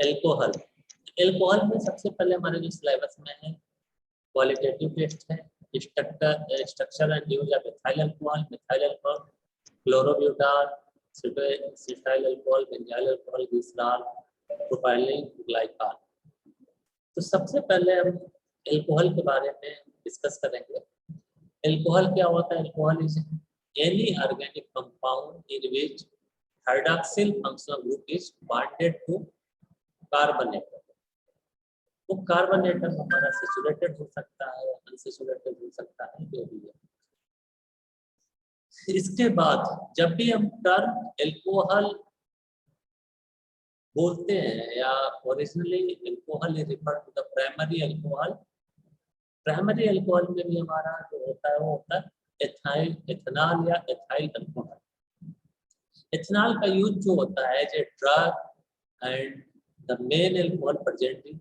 Alcohol. Alcohol में सबसे पहले हमारे जो सिलेबस में है क्वालिटेटिव टेस्ट है, structure and use of methyl alcohol, chlorobutane, cetyl alcohol, benzyl alcohol, glycerol, propylene glycol. तो सबसे पहले हम एल्कोहल के बारे में डिस्कस करेंगे। एल्कोहल क्या होता है? Alcohol is any organic compound in which hydroxyl functional group is bonded to carbon atom. वो कार्बन एटम हमारा सैचुरेटेड हो सकता है, अनसैचुरेटेड हो सकता है, जो भी है। इसके बाद जब भी हम टर्म एल्कोहल बोलते हैं या originally alcohol is refer to the primary alcohol. Primary alcohol में भी हमारा जो होता है वो होता है एथनॉल या एथाइल अल्कोहल। एथनॉल का यूज जो होता है as a drug and the main alcohol present in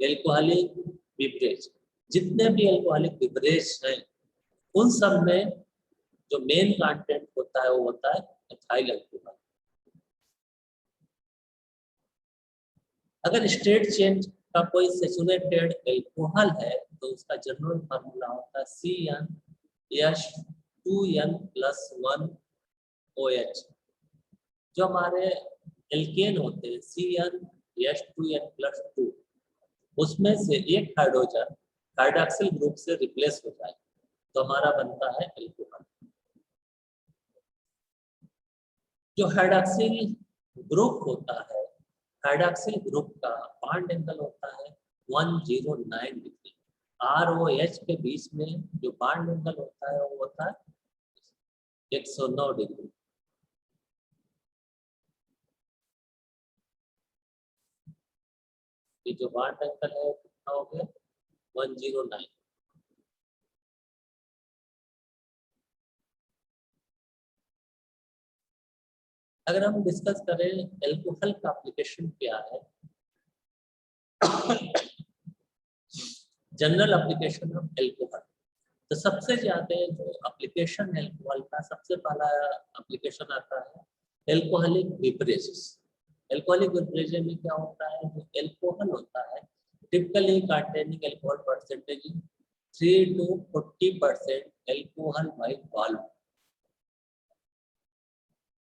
alcoholic beverage. जितने भी एल्कोहलिक बिवरेज हैं उन सब में जो मेन कंटेंट होता है वो होता है एथाइल अल्कोहल। अगर स्टेट चेंज का कोई सैचुरेटेड एल्कोहल है तो उसका जनरल फार्मूला होता है CnH2n+1OH। जो हमारे एल्केन होते हैं CnH2n+2, उसमें से एक हाइड्रोजन हाइड्रॉक्सिल ग्रुप से रिप्लेस हो जाए तो हमारा बनता है एल्कोहल। जो हाइड्रॉक्सिल ग्रुप होता है, हाइड्रॉक्सिल ग्रुप का बॉन्ड एंगल होता है 109 डिग्री। ROH के बीच में जो बॉन्ड एंगल होता है वो होता है 109 डिग्री। ये जो बॉन्ड एंगल है कितना हो गया? 109। अगर हम डिस्कस करें एल्कोहल का एप्लीकेशन क्या है, जनरल एप्लीकेशन ऑफ एल्कोहल, तो सबसे ज्यादा जो एप्लीकेशन एल्कोहल का सबसे पहला एप्लीकेशन आता है एल्कोहलिक बिवरेजेस। एल्कोहलिक बिवरेजेस में क्या होता है? जो एल्कोहल होता है typically containing alcohol percentage 3 to 40% alcohol by volume.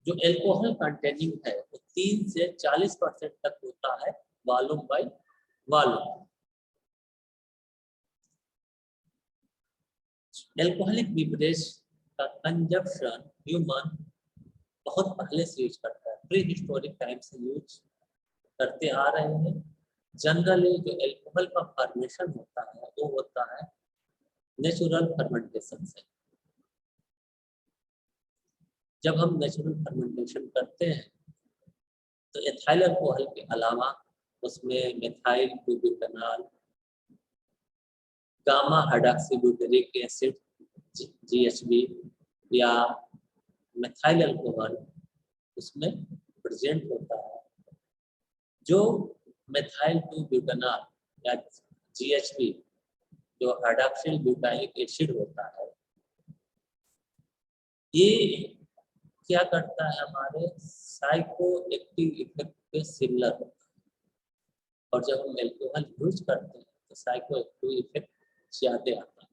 जो एल्कोहल कंटेनिंग है वो 3 से 40% तक होता है volume by volume. Alcoholic beverage का कंजप्शन ह्यूमन बहुत पहले से यूज करता है, प्री हिस्टोरिक टाइम से यूज करते आ रहे हैं। जनरली जो एल्कोहल का फॉर्मेशन होता है वो होता है नेचुरल फर्मेंटेशन से। जब हम नेचुरल फर्मेंटेशन करते हैं तो एथाइल अल्कोहल के अलावा उसमें methyl butanol, gamma hydroxybutyric acid GHB या मिथाइल अल्कोहल उसमें प्रेजेंट होता है। जो मिथाइल ब्यूटेनॉल या GHB जो हाइड्रॉक्सिल ब्यूटाइलिक एसिड होता है, ये क्या करता है? हमारे साइको एक्टिव इफेक्ट पे सिमिलर होता है। और जब हम एल्कोहल यूज करते हैं तो साइको एक्टिव इफेक्ट ज्यादा आता है।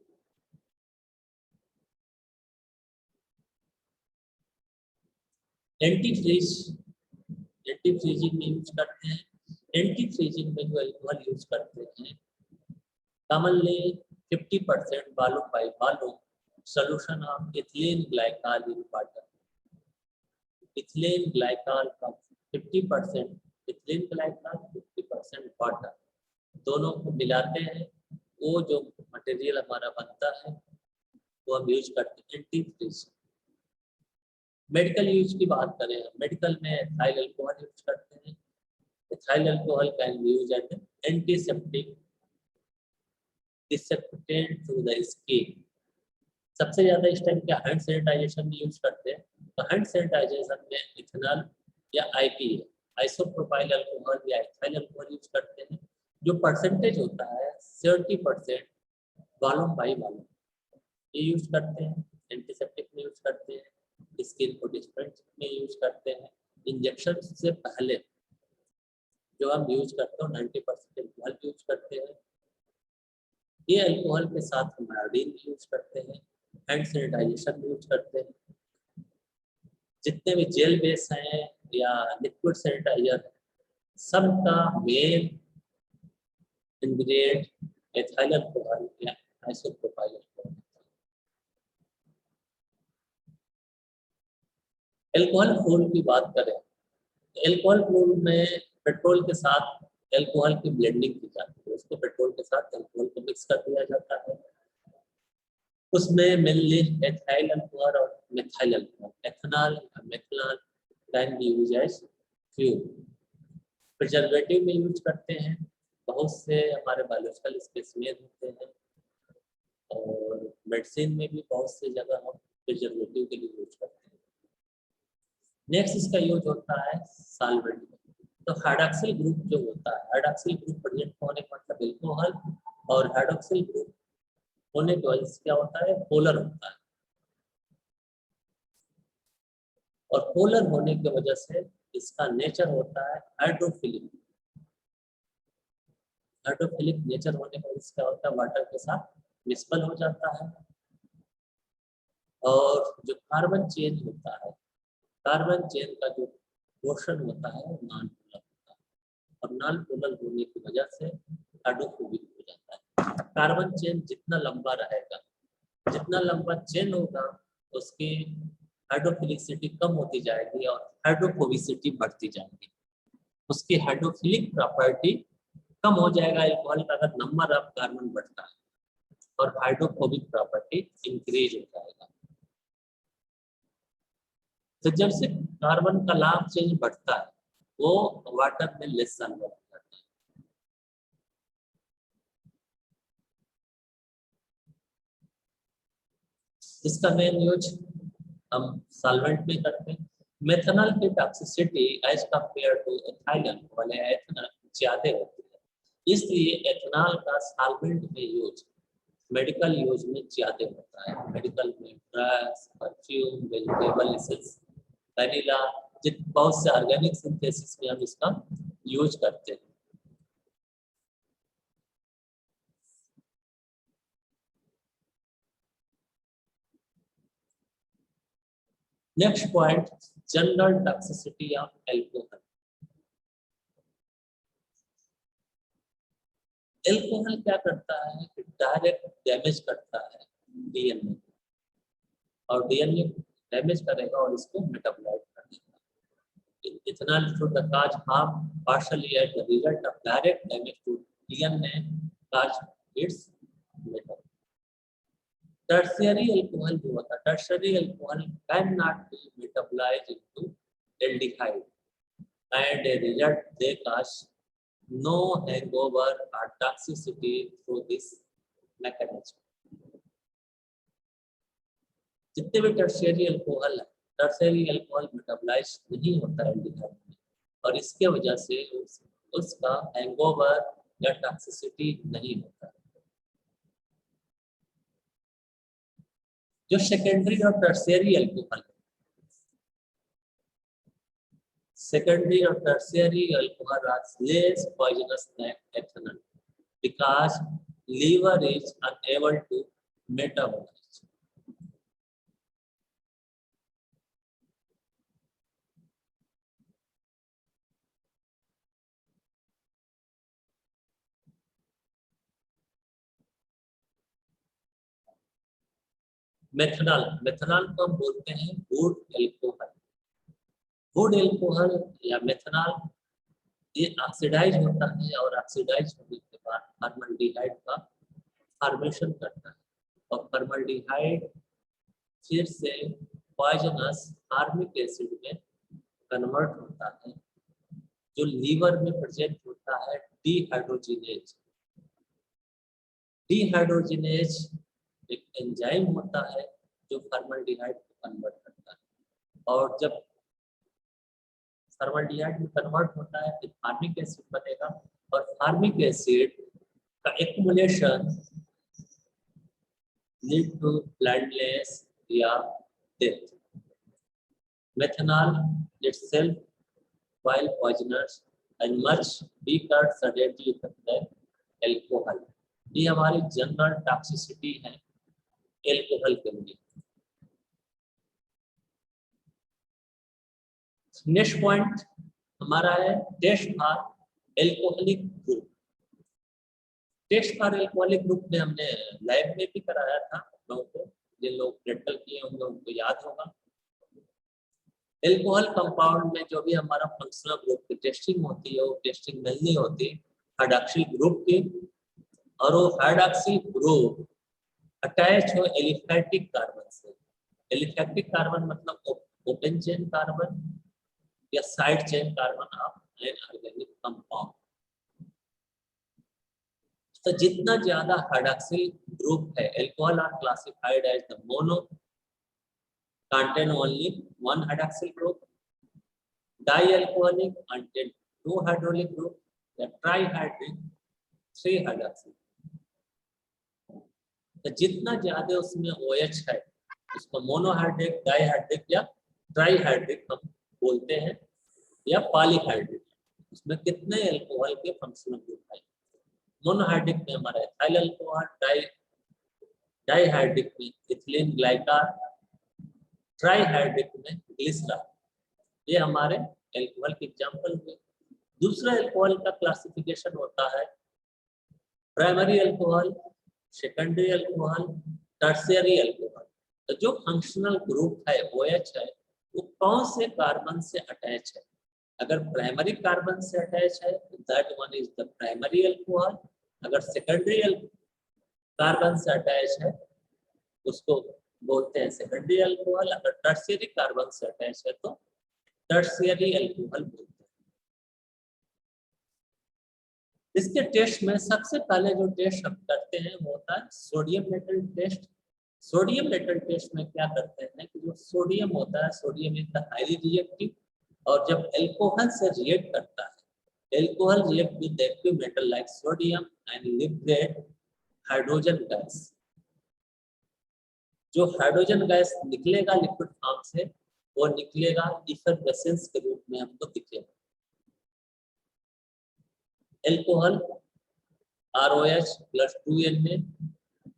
एंटी फ्रीजिंग में यूज करते हैं। एंटी फ्रीजिंग में जो एल्कोहल यूज करते हैं commonly 50% volume by volume solution of ethylene glycol in water. Ethylene glycol का 50% इथिलीन ग्लाइकॉल, 50% वाटर, दोनों को मिलाते हैं। वो जो मटेरियल हमारा बनता है वो हम यूज करते हैं एंटी फ्रीजिंग। मेडिकल यूज की बात करें, मेडिकल में एथाइल अल्कोहल यूज करते हैं। Ethyl alcohol can be used as antiseptic disinfectant to the skin. सबसे ज्यादा इस टाइम क्या हैंड सैनिटाइजेशन में यूज करते हैं, तो हैंड सैनिटाइजेशन में इथेनॉल या IPA आइसोप्रोपाइल अल्कोहल या एथाइल अल्कोहल यूज करते हैं। जो परसेंटेज होता है 70% वॉल्यूम बाय वॉल्यूम ये यूज करते हैं। एंटीसेप्टिक में यूज करते हैं, स्किन को डिसइंफेक्ट में यूज करते हैं। इंजेक्शन से पहले जो हम यूज करते हो 90% एल्कोहल यूज करते हैं। ये अल्कोहल के साथ हम आयोडीन यूज करते हैं, हैंड सैनिटाइजेशन यूज करते हैं। जितने भी जेल बेस हैं या लिक्विड सैनिटाइजर, सबका मेन इंग्रेडिएंट एथिल अल्कोहल या आइसोप्रोपाइल अल्कोहल। एल्कोहल फ्यूल की बात करें, एल्कोहल फ्यूल में पेट्रोल के साथ एल्कोहल की ब्लेंडिंग की जाती है, उसको पेट्रोल के साथ एल्कोहल को मिक्स कर दिया जाता है। उसमें मेनली एथाइल अल्कोहल और मिथाइल अल्कोहल, एथेनॉल और methanol can be used as fuel. Preservative में यूज करते हैं, बहुत से हमारे बायोलॉजिकल स्पेसिमेन होते हैं और मेडिसिन में भी बहुत से जगह हम प्रिजर्वेटिव के लिए यूज करते हैं। नेक्स्ट इसका यूज होता है सॉल्वेंट में। तो हाइड्रॉक्सिल ग्रुप जो होता है, हाइड्रॉक्सिल ग्रुप प्रेजेंट होने का मतलब एल्कोहल, और हाइड्रॉक्सिल ग्रुप होने की वजह से क्या होता है, पोलर होता है, और पोलर होने की वजह से इसका नेचर होता है हाइड्रोफिलिक। हाइड्रोफिलिक नेचर होने की वजह से क्या होता है, वाटर के साथ मिसबल हो जाता है। और जो कार्बन चेन होता है, कार्बन चेन का जो पोर्शन होता है वो नॉन पोलर होता है, और नॉन पोलर होने की वजह से हाइड्रोफोबिक हो जाता है। कार्बन चेन जितना लंबा रहेगा, जितना लंबा चेन होगा, उसकी हाइड्रोफिलिसिटी कम होती जाएगी और हाइड्रोफोबिसिटी बढ़ती जाएगी। उसकी हाइड्रोफिलिक प्रॉपर्टी कम हो जाएगा एल्कोहल का अगर नंबर ऑफ कार्बन बढ़ता है, और हाइड्रोफोबिक प्रॉपर्टी इंक्रीज हो जाएगा। तो जब से कार्बन का लाभ चेंज बढ़ता है, वो वाटर में लेस सॉल्वेंट करता है। इसका मेन यूज हम सॉल्वेंट में करते हैं। मेथनॉल की toxicity as compare to ethyl alcohol या एथेनॉल ज्यादा होती है, इसलिए एथेनॉल का सॉल्वेंट में यूज मेडिकल यूज में ज्यादा होता है। मेडिकल में drugs, perfume, vegetable essence, vanilla, बहुत से ऑर्गेनिक सिंथेसिस में हम इसका यूज करते हैं। Next point, general toxicity of alcohol. Alcohol क्या करता है कि डायरेक्ट डैमेज करता है डीएनए, और डीएनए डैमेज करेगा और इसको मेटाबोलाइट कर देगा। Ethanol should cause harm partially as the result of direct damage to DNA cause its metabolic. Tertiary alcohol जो होता है, tertiary alcohol can not be metabolised into aldehyde and a result they cause no hangover or toxicity through this mechanism. जितने भी tertiary alcohol है, tertiary alcohol metabolise नहीं होता है aldehyde में, और इसके वजह से उसका हैंगओवर या टॉक्सिसिटी नहीं होता। जो सेकेंडरी और tertiary alcohol, secondary or tertiary alcohol are less poisonous than ethanol because liver is unable to metabolize. Methanol, methanol को हम बोलते हैं वुड एल्कोहल। वुड एल्कोहल या मेथनॉल ये ऑक्सीडाइज होता है, और ऑक्सीडाइज होने के बाद फॉर्मल्डिहाइड का फॉर्मेशन करता है, और फॉर्मल्डिहाइड फिर से पॉइजनस फार्मिक एसिड में कन्वर्ट होता है, जो लीवर में प्रेजेंट होता है डीहाइड्रोजिनेज। डीहाइड्रोजिनेज एक एंजाइम होता है जो फॉर्मल्डिहाइड को कन्वर्ट करता है, और जब फॉर्मल्डिहाइड में कन्वर्ट होता है फिर फार्मिक एसिड बनेगा, और फार्मिक एसिड का एक्युमुलेशन लीड टू ब्लाइंडनेस या death. Methanol itself, while poisonous, and much weaker sedative effect है एल्कोहल। ये हमारी जनरल टॉक्सिसिटी है एल्कोहल के लिए। नेक्स्ट पॉइंट हमारा है test for alcoholic group. Test for alcoholic group में हमने लैब में भी कराया था लोगों को, जिन लोग प्रैक्टिकल किए होंगे उनको याद होगा। एल्कोहल कंपाउंड में जो भी हमारा फंक्शनल ग्रुप की टेस्टिंग होती है वो टेस्टिंग नहीं होती हाइड्रॉक्सिल ग्रुप की, और वो हाइड्रॉक्सिल ग्रुप अटैच हो एलिफैटिक कार्बन से। एलिफैटिक कार्बन मतलब ओपन चेन कार्बन या side chain carbon of an organic compound. तो जितना ज्यादा हाइड्रॉक्सिल ग्रुप है, alcohol are classified as the mono contain only one hydroxyl group, di-alcoholic contain two hydroxyl group, the trihydric three hydroxyl। तो जितना ज्यादा उसमें OH है उसको मोनोहाइड्रिक, डाइहाइड्रिक या ट्राइहाइड्रिक हम बोलते हैं, या पॉलीहाइड्रिक। उसमें कितने एल्कोहल के फंक्शनल ग्रुप है। मोनोहाइड्रिक में हमारा एथाइल अल्कोहल, डाइहाइड्रिक में इथिलीन ग्लाइकॉल, ट्राइहाइड्रिक में ग्लिसरॉल। ये हमारे एल्कोहल के एग्जाम्पल हुए। दूसरा एल्कोहल का क्लासिफिकेशन होता है primary alcohol, secondary alcohol, tertiary alcohol. तो जो फंक्शनल ग्रुप है OH है वो कौन से कार्बन से अटैच है। अगर प्राइमरी कार्बन से अटैच है that one is the primary alcohol. अगर सेकेंडरी कार्बन से अटैच है उसको बोलते हैं सेकेंडरी अल्कोहल। अगर टर्शियरी कार्बन से अटैच है तो टर्शियरी अल्कोहल बोलते हैं। इसके टेस्ट में सबसे पहले जो टेस्ट हम करते हैं वो होता है sodium metal test. Sodium metal test में क्या करते हैं कि जो सोडियम होता है, sodium is the highly reactive, और जब एल्कोहल से रिएक्ट करता है, alcohol react with active metal like sodium and liberate hydrogen gas. जो हाइड्रोजन गैस निकलेगा लिक्विड फॉर्म से वो निकलेगा इफरवेसेंस के रूप में हमको दिखेगा। एल्कोहल ROH प्लस 2Na,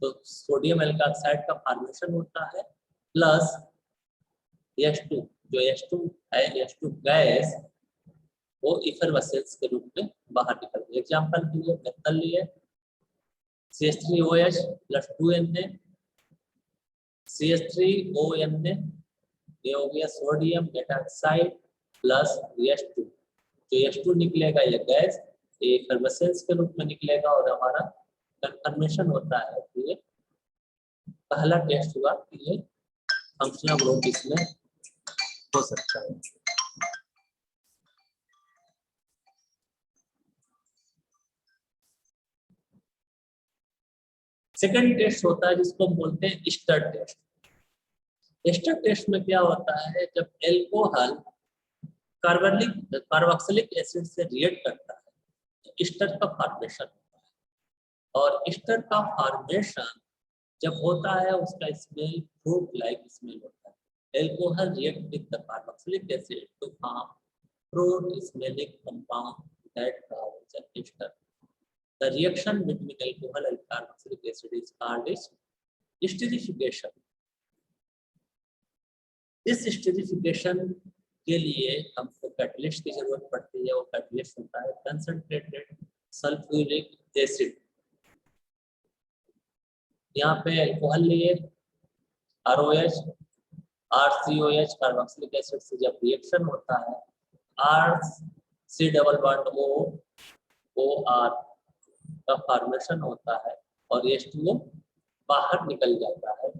तो सोडियम एल्कोक्साइड का फॉर्मेशन होता है, प्लस H2। जो H2 है, H2 गैस वो इफरवेसेंस के रूप में बाहर निकलती है। एग्जाम्पल के लिए मेथल लिए CH3OH प्लस 2Na, CH3ONA, ये हो गया सोडियम मेटाऑक्साइड प्लस H2। जो H2 निकलेगा ये गैस ये इफरवेसेंस के रूप में निकलेगा और हमारा कंफर्मेशन होता है। तो ये पहला टेस्ट हुआ कि ये फंक्शनल ग्रुप इसमें हो सकता है। सेकंड टेस्ट होता है जिसको हम बोलते हैं ईस्टर टेस्ट। ईस्टर टेस्ट में क्या होता है, जब एल्कोहल कार्बोक्सिलिक एसिड से रिएक्ट करता है तो ईस्टर का फॉर्मेशन होता है। और ईस्टर का फॉर्मेशन जब होता है उसका स्मेल फ्रूट लाइक स्मेल होता है। Alcohol react with the carboxylic acid to form fruit smelling compound that called ester. The reaction between alcohol and carboxylic acid is called as esterification. इस esterification के लिए हमको कैटलिस्ट की जरूरत पड़ती है। वो कैटलिस्ट होता है कंसंट्रेटेड सल्फ्यूरिक एसिड। यहाँ पे अल्कोहल लिए ROH, RCOH कार्बोक्सिलिक एसिड से जब रिएक्शन होता है RC डबल बॉन्ड OR का फॉर्मेशन होता है और H2O बाहर निकल जाता है।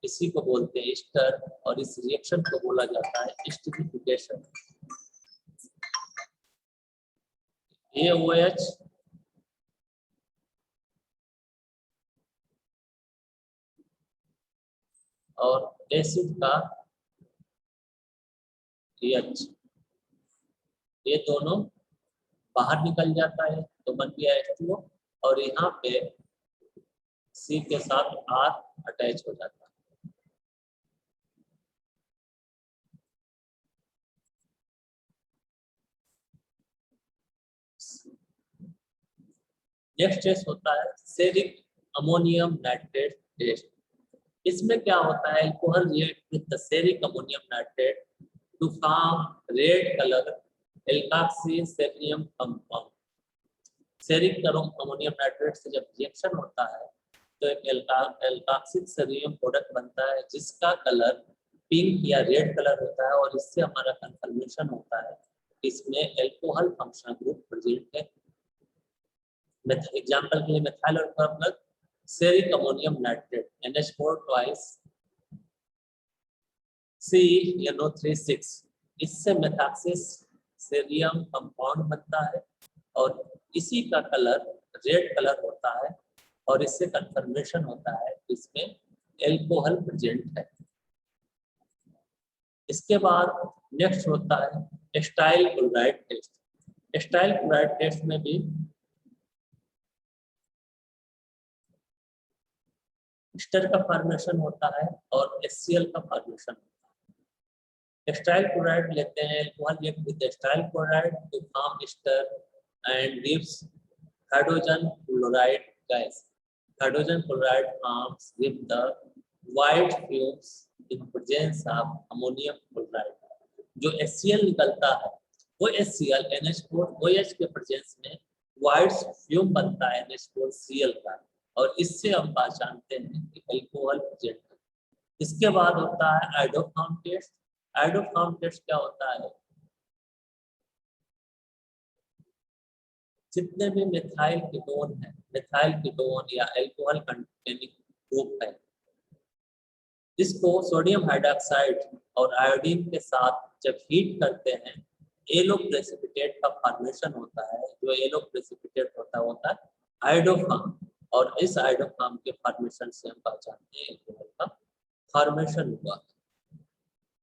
इसी को बोलते हैं ईस्टर और इस रिएक्शन को बोला जाता है एस्टरिफिकेशन। AOH और एसिड का H, ये दोनों बाहर निकल जाता है तो बन गया H2O, और यहाँ पे C के साथ R अटैच हो जाता है। नेक्स्ट टेस्ट होता है सेरिक अमोनियम नाइट्रेट टेस्ट। इसमें क्या होता है, alcohol react with the ceric ammonium nitrate to form red colour alkoxy cerium compound. Ceric ammonium nitrate से जब रिएक्शन होता है तो एक एल्काक्सिक सेरियम प्रोडक्ट बनता है जिसका कलर पिंक या रेड कलर होता है, और इससे हमारा कंफर्मेशन होता है इसमें अल्कोहल फंक्शनल ग्रुप प्रेजेंट है। एग्जांपल के लिए methyl alcohol plus ceric ammonium nitrate NH4 twice CnO3 इससे मेथाक्सिस सेरियम कंपाउंड बनता है और इसी का कलर रेड कलर होता है, और इससे कंफर्मेशन होता है इसमें अल्कोहल प्रेजेंट है। इसके बाद नेक्स्ट होता है acetyl chloride test. Acetyl chloride test में भी एस्टर का फॉर्मेशन होता है और HCl का फॉर्मेशन होता है। एस्टाइल क्लोराइड लेते हैं, alcohol react with acetyl chloride to form ester and gives hydrogen chloride gas. Hydrogen chloride forms with the white fumes in presence of ammonium chloride. जो HCl निकलता है वो HCl NH4 OH के presence में white fume बनता है NH4Cl का, और इससे हम पहचानते हैं कि अल्कोहल प्रेजेंट है। इसके बाद होता है आइडोफॉर्म टेस्ट। आइडोफॉर्म टेस्ट क्या होता है, जितने भी मिथाइल कीटोन है, मिथाइल कीटोन या अल्कोहल कंटेनिंग ग्रुप है, इसको सोडियम हाइड्रोक्साइड और आयोडीन के साथ जब हीट करते हैं येलो प्रेसिपिटेट का फॉर्मेशन होता है। जो येलो प्रेसिपिटेट होता है आइडोफॉर्म, और इस आइडोफॉर्म के फॉर्मेशन से हम पहचानते हैं अल्कोहल का फॉर्मेशन हुआ।